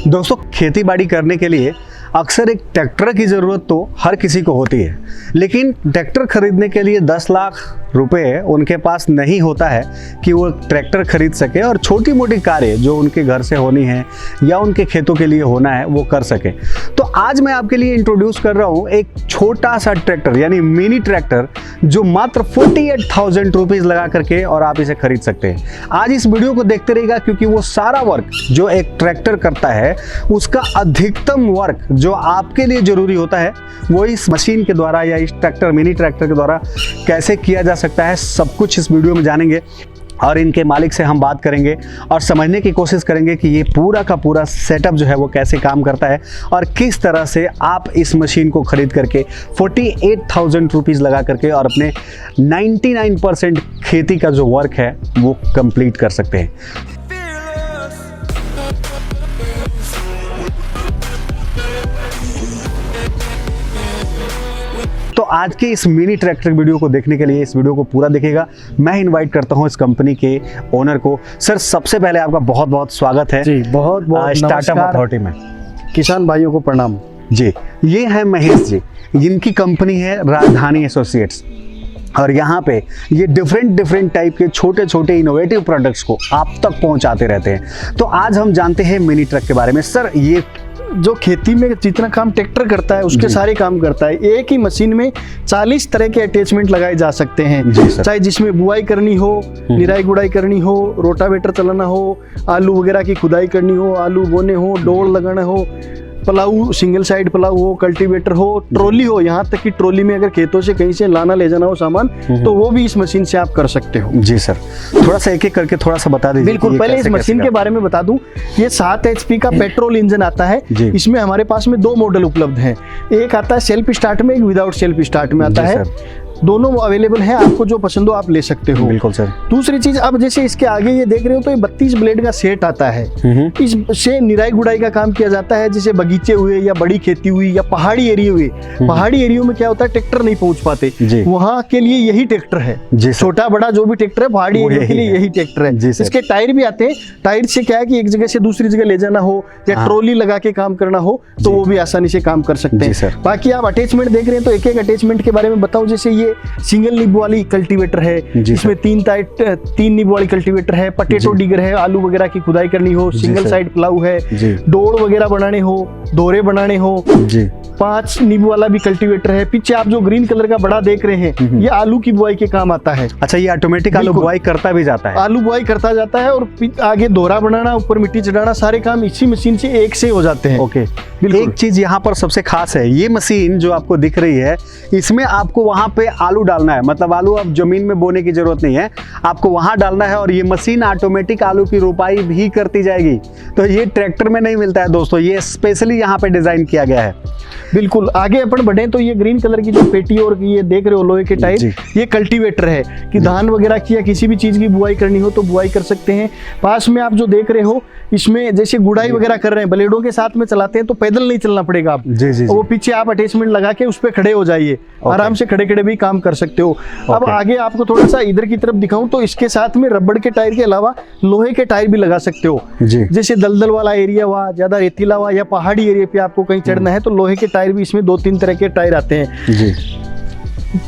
दोस्तों, खेती बाड़ी करने के लिए अक्सर एक ट्रैक्टर की ज़रूरत तो हर किसी को होती है, लेकिन ट्रैक्टर खरीदने के लिए 10 लाख रुपए उनके पास नहीं होता है कि वो ट्रैक्टर खरीद सके और छोटी मोटी कार्य जो उनके घर से होनी है या उनके खेतों के लिए होना है वो कर सके। तो आज मैं आपके लिए इंट्रोड्यूस कर रहा हूँ एक छोटा सा ट्रैक्टर यानी मिनी ट्रैक्टर जो मात्र 48,000 रुपीज़ लगा करके और आप इसे खरीद सकते हैं। आज इस वीडियो को देखते रहिएगा क्योंकि वो सारा वर्क जो एक ट्रैक्टर करता है उसका अधिकतम वर्क जो आपके लिए जरूरी होता है वो इस मशीन के द्वारा या इस ट्रैक्टर मिनी ट्रैक्टर के द्वारा कैसे किया जा सकता है, सब कुछ इस वीडियो में जानेंगे और इनके मालिक से हम बात करेंगे और समझने की कोशिश करेंगे कि ये पूरा का पूरा सेटअप जो है वो कैसे काम करता है और किस तरह से आप इस मशीन को खरीद करके 48,000 रुपीज़ लगा करके और अपने 99% खेती का जो वर्क है वो कंप्लीट कर सकते हैं। तो आज के इस मिनी ट्रैक्टर वीडियो को देखने के लिए इस वीडियो को पूरा देखिएगा। मैं इनवाइट करता हूं इस कंपनी के ओनर को। सर, सबसे पहले आपका बहुत बहुत स्वागत है जी। बहुत बहुत स्टार्टअप अथॉरिटी में। किसान भाइयों को प्रणाम जी। ये है महेश जी, जिनकी कंपनी है राजधानी एसोसिएट्स और यहाँ पे ये डिफरेंट टाइप के छोटे छोटे इनोवेटिव प्रोडक्ट्स को आप तक पहुँचाते रहते हैं। तो आज हम जानते हैं मिनी ट्रक के बारे में। सर, ये जो खेती में जितना काम ट्रैक्टर करता है उसके सारे काम करता है। एक ही मशीन में 40 तरह के अटैचमेंट लगाए जा सकते हैं, चाहे जिसमें बुआई करनी हो, निराई गुड़ाई करनी हो, रोटावेटर चलाना हो, आलू वगैरह की खुदाई करनी हो, आलू बोने हो, डोड़ लगाना हो, पलाऊ सिंगल साइड पलाऊ हो, कल्टीवेटर हो, ट्रॉली हो, यहाँ तक कि ट्रॉली में अगर खेतों से कहीं से लाना ले जाना हो सामान तो वो भी इस मशीन से आप कर सकते हो। जी सर, थोड़ा सा एक एक करके थोड़ा सा बता दीजिए। बिल्कुल, पहले इस मशीन के बारे में बता दूं। ये 7 HP का पेट्रोल इंजन आता है। इसमें हमारे पास में 2 मॉडल उपलब्ध हैं। एक आता है सेल्फ स्टार्ट में, एक विदाउट सेल्फ स्टार्ट में आता है। दोनों अवेलेबल है, आपको जो पसंद हो आप ले सकते हो। बिल्कुल सर। दूसरी चीज, अब जैसे इसके आगे ये देख रहे हो तो ये 32 ब्लेड का सेट आता है। इससे निराई गुड़ाई का काम किया जाता है, जैसे बगीचे हुए या बड़ी खेती हुई या पहाड़ी एरिया हुए। पहाड़ी एरिया में क्या होता है, ट्रैक्टर नहीं पहुंच पाते, वहाँ के लिए यही ट्रैक्टर है। छोटा बड़ा जो भी ट्रैक्टर है पहाड़ी एरिया के लिए यही ट्रैक्टर है। इसके टायर भी आते हैं। टायर से क्या है कि एक जगह से दूसरी जगह ले जाना हो या ट्रॉली लगा के काम करना हो तो वो भी आसानी से काम कर सकते हैं। बाकी आप अटैचमेंट देख रहे हैं तो एक एक अटैचमेंट के बारे में बताऊं। जैसे ये सिंगल निब वाली कल्टीवेटर है, इसमें 3 निब वाली कल्टीवेटर है, पटेटो डिगर है, आलू वगैरह की खुदाई करनी हो, सिंगल साइड प्लाऊ है, डोड़ वगैरह बनाने हो, दोरे बनाने हो। 5 निब वाला भी कल्टीवेटर है। पीछे आप जो ग्रीन कलर का बड़ा देख रहे हैं ये आलू की बुआई के काम आता है। अच्छा, ये ऑटोमेटिक आलू बुआई करता भी जाता है? आलू बुआई करता जाता है और आगे दोरा बनाना, ऊपर मिट्टी चढ़ाना, सारे काम इसी मशीन से एक से हो जाते हैं। ओके। एक चीज यहाँ पर सबसे खास है, ये मशीन जो आपको दिख रही है इसमें आपको वहां पे आलू डालना है। मतलब आलू अब जमीन में बोने की जरूरत नहीं है, आपको वहां डालना है और ये मशीन ऑटोमेटिक आलू की रोपाई भी करती जाएगी। तो ये ट्रैक्टर में नहीं मिलता है दोस्तों, ये स्पेशली यहाँ पे डिजाइन किया गया है। बिल्कुल। आगे अपन बढ़े तो ये ग्रीन कलर की जो पेटी और ये देख रहे हो लोहे के टायर, ये कल्टीवेटर है कि धान वगैरह की या किसी भी चीज की बुआई करनी हो तो बुआई कर सकते हैं। पास में आप जो देख रहे हो इसमें जैसे गुड़ाई वगैरह कर रहे हैं, ब्लेडों के साथ में चलाते हैं तो पैदल नहीं चलना पड़ेगा आप। वो पीछे आप अटैचमेंट लगा के उस पर खड़े हो जाइए, आराम से खड़े खड़े भी काम कर सकते हो। अब आगे आपको थोड़ा सा इधर की तरफ दिखाऊं तो इसके साथ में रबड़ के टायर के अलावा लोहे के टायर भी लगा सकते हो। जैसे दलदल वाला एरिया हुआ, ज्यादा रेतीला हुआ या पहाड़ी एरिया पे आपको कहीं चढ़ना है तो लोहे के टायर भी इसमें 2-3 तरह के टायर आते हैं।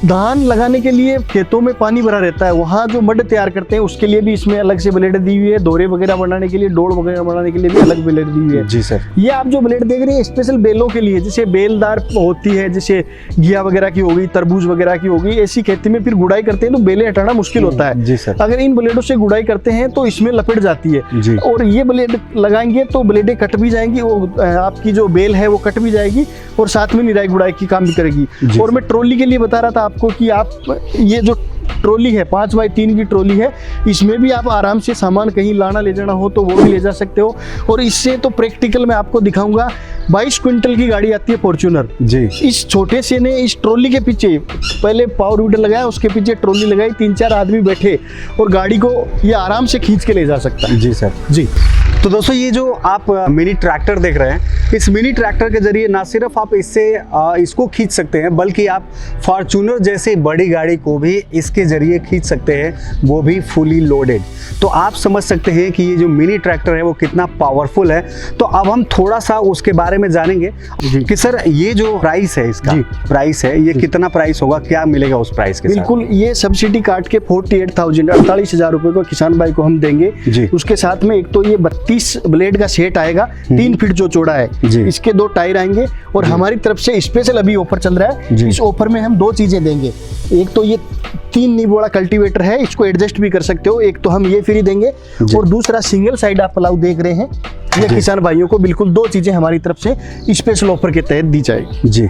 धान लगाने के लिए खेतों में पानी भरा रहता है, वहाँ जो मड तैयार करते हैं उसके लिए भी इसमें अलग से ब्लेड दी हुई है। दोरे वगैरह बनाने के लिए, डोड़ वगैरह बनाने के लिए भी अलग ब्लेड दी हुई है। जी सर। ये आप जो ब्लेड देख रहे हैं स्पेशल बेलों के लिए, जैसे बेलदार होती है, जैसे घिया वगैरह की होगी, तरबूज वगैरह की होगी, ऐसी खेती में फिर गुड़ाई करते हैं तो बेलें हटाना मुश्किल होता है। जी सर। अगर इन ब्लेडों से गुड़ाई करते हैं तो इसमें लपेट जाती है और ये ब्लेड लगाएंगे तो ब्लेडें कट भी जाएंगी, वो आपकी जो बेल है वो कट भी जाएगी और साथ में निराई गुड़ाई की काम भी करेगी। और मैं ट्रॉली के लिए बता रहा था आपको कि आप ये जो ट्रॉली है 5x3 की ट्रॉली है, इसमें भी आप आराम से सामान कहीं लाना ले जाना हो तो वो भी ले जा सकते हो। और इससे तो प्रैक्टिकल मैं आपको दिखाऊंगा। 22 क्विंटल की गाड़ी आती है फॉर्च्यूनर जी। इस छोटे से ने इस ट्रॉली के पीछे पहले पावर विडर लगाया, उसके पीछे ट्रॉली लगाई, 3-4 आदमी बैठे और गाड़ी को ये आराम से खींच के ले जा सकता है। जी सर। जी। तो दोस्तों, ये जो आप मिनी ट्रैक्टर देख रहे हैं इस मिनी ट्रैक्टर के जरिए ना सिर्फ आप इसको खींच सकते हैं, बल्कि आप फॉर्च्यूनर जैसी बड़ी गाड़ी को भी इसके जरिए खींच सकते हैं, वो भी फुली लोडेड। तो आप समझ सकते हैं कि ये जो मिनी ट्रैक्टर है वो कितना पावरफुल है। तो अब हम थोड़ा सा उसके बारे में जानेंगे कि सर ये जो प्राइस है, इसका प्राइस है, ये कितना प्राइस होगा, क्या मिलेगा उस प्राइस के साथ? बिल्कुल, ये सब्सिडी काट के 48,000 रुपए को किसान भाई को हम देंगे जी। उसके साथ में एक तो ये 32 ब्लेड का सेट आएगा, 3 फीट जो चौड़ा है, इसके 2 टायर आएंगे। और हमारी तरफ से स्पेशल अभी ऑफर चल रहा है, इस ऑफर में हम 2 चीजें देंगे। एक तो ये 3 नी बोड़ा कल्टीवेटर है, इसको एडजस्ट भी कर सकते हो, एक तो हम ये फ्री देंगे। और दूसरा सिंगल साइड आप प्लाऊ देख रहे हैं, ये किसान भाइयों को बिल्कुल 2 चीजें हमारी तरफ से स्पेशल ऑफर के तहत दी जाएगी जी।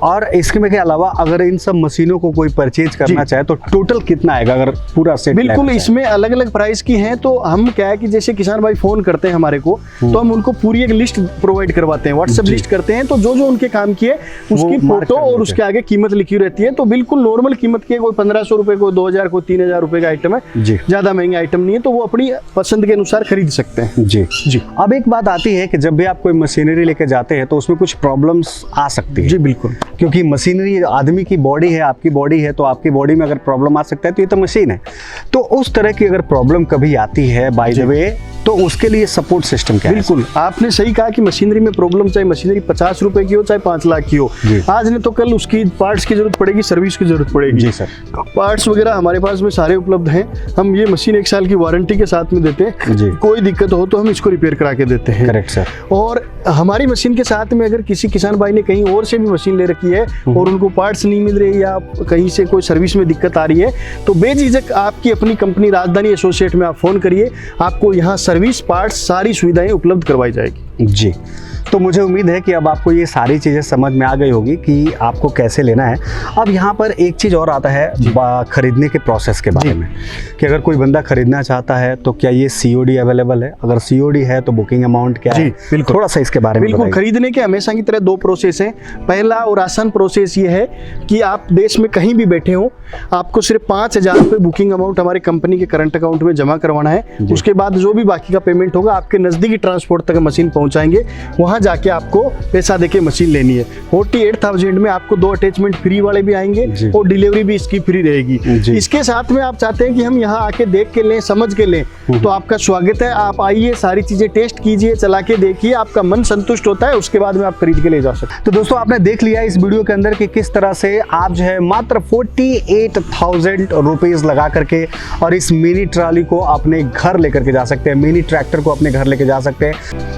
और इसके के अलावा अगर इन सब मशीनों को कोई परचेज करना चाहे तो टोटल कितना आएगा अगर पूरा सेट? बिल्कुल, इसमें अलग अलग प्राइस की हैं। तो हम क्या है कि जैसे किसान भाई फोन करते हैं हमारे को, तो हम उनको पूरी एक लिस्ट प्रोवाइड करवाते हैं, व्हाट्सएप लिस्ट करते हैं। तो जो जो उनके काम किए उसकी फोटो और उसके आगे कीमत लिखी रहती है। तो बिल्कुल नॉर्मल कीमत की, कोई 1500 रुपए, कोई 2000, कोई 3000 रुपए का आइटम है, ज्यादा महंगा आइटम नहीं है। तो वो अपनी पसंद के अनुसार खरीद सकते हैं जी जी। अब एक बात आती है कि जब भी आप कोई मशीनरी लेके जाते हैं तो उसमें कुछ प्रॉब्लम्स आ सकती है। जी बिल्कुल, क्योंकि मशीनरी आदमी की बॉडी है, आपकी बॉडी है, तो आपकी बॉडी में अगर प्रॉब्लम आ सकता है तो ये तो मशीन है। तो उस तरह की अगर प्रॉब्लम कभी आती है बाय द वे, तो उसके लिए सपोर्ट सिस्टम क्या है? बिल्कुल, आपने सही कहा कि मशीनरी में प्रॉब्लम, चाहे मशीनरी 50 रुपए की हो चाहे 5 लाख की हो, आज नहीं तो कल उसकी पार्ट्स की जरूरत पड़ेगी, सर्विस की जरूरत पड़ेगी। जी सर। पार्ट्स वगैरह हमारे पास में सारे उपलब्ध हैं। हम ये मशीन 1 साल की वारंटी के साथ में देते हैं, कोई दिक्कत हो तो हम इसको रिपेयर करा के देते हैं। Correct sir. और हमारी मशीन के साथ में अगर किसी किसान भाई ने कहीं और से भी मशीन ले रखी है और उनको पार्ट्स नहीं मिल रहे या कहीं से कोई सर्विस में दिक्कत आ रही है, तो बेझिझक आपकी अपनी कंपनी राजधानी एसोसिएट में आप फोन करिए, आपको यहाँ सर्विस, पार्ट्स, सारी सुविधाएं उपलब्ध करवाई जाएगी जी। तो मुझे उम्मीद है कि अब आपको ये सारी चीज़ें समझ में आ गई होगी कि आपको कैसे लेना है। अब यहाँ पर एक चीज़ और आता है खरीदने के प्रोसेस के बारे में, कि अगर कोई बंदा खरीदना चाहता है तो क्या ये COD अवेलेबल है? अगर COD है तो बुकिंग अमाउंट क्या है? बिल्कुल, थोड़ा सा इसके बारे में बिल्कुल। खरीदने के हमेशा की तरह 2 प्रोसेस हैं। पहला और आसान प्रोसेस ये है कि आप देश में कहीं भी बैठे हो, आपको सिर्फ 5000 रुपये बुकिंग अमाउंट हमारे कंपनी के करंट अकाउंट में जमा करवाना है। उसके बाद जो भी बाकी का पेमेंट होगा आपके नज़दीकी ट्रांसपोर्ट तक मशीन पहुँचाएंगे, वहाँ जाके आपको पैसा देके मशीन लेनी है। 48,000 में आपको 2 अटैचमेंट फ्री वाले भी आएंगे और डिलीवरी भी इसकी फ्री रहेगी। इसके साथ में आप चाहते हैं कि हम यहाँ आके देख के लें, समझ के लें, तो आपका स्वागत है। आप आइए, सारी चीजें टेस्ट कीजिए, चला के देखिए, आपका मन संतुष्ट होता है, उसके बाद में आप खरीद के ले जा सकते हैं। तो दोस्तों, आपने देख लिया इस वीडियो के अंदर कि किस तरह से आप जो है मात्र 48,000 रुपीज लगा करके और इस मिनी ट्रॉली को अपने घर लेकर के जा सकते हैं, मिनी ट्रैक्टर को अपने घर लेके जा सकते हैं।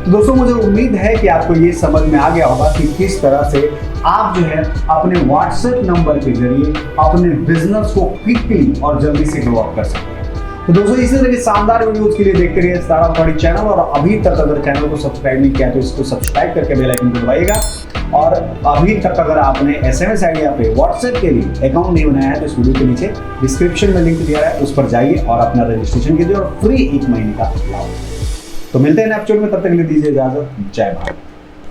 दोस्तों, मुझे उम्मीद है कि आपको ये समझ में आ गया होगा कि किस तरह से आप जो है अपने व्हाट्सएप नंबर के जरिए अपने बिजनेस को क्विकली और जल्दी से ग्रो अप कर सकते हैं। तो दोस्तों, इसी तरह के शानदार वीडियोस के लिए देखते रहिए स्टार्टअप बॉडी चैनल। और अभी तक अगर चैनल को सब्सक्राइब नहीं किया तो इसको सब्सक्राइब करके बेल आइकन को दबाइएगा। और अभी तक अगर आपने SMS आइडिया पे व्हाट्सएप के लिए अकाउंट नहीं बनाया है तो इस वीडियो के नीचे डिस्क्रिप्शन में लिंक दिया है, उस पर जाइए और अपना रजिस्ट्रेशन कीजिए और फ्री 1 महीने का लाभ। तो मिलते हैं नेक्स्ट वीडियो में, तब तक के लिए दीजिए इजाजत। जय भारत।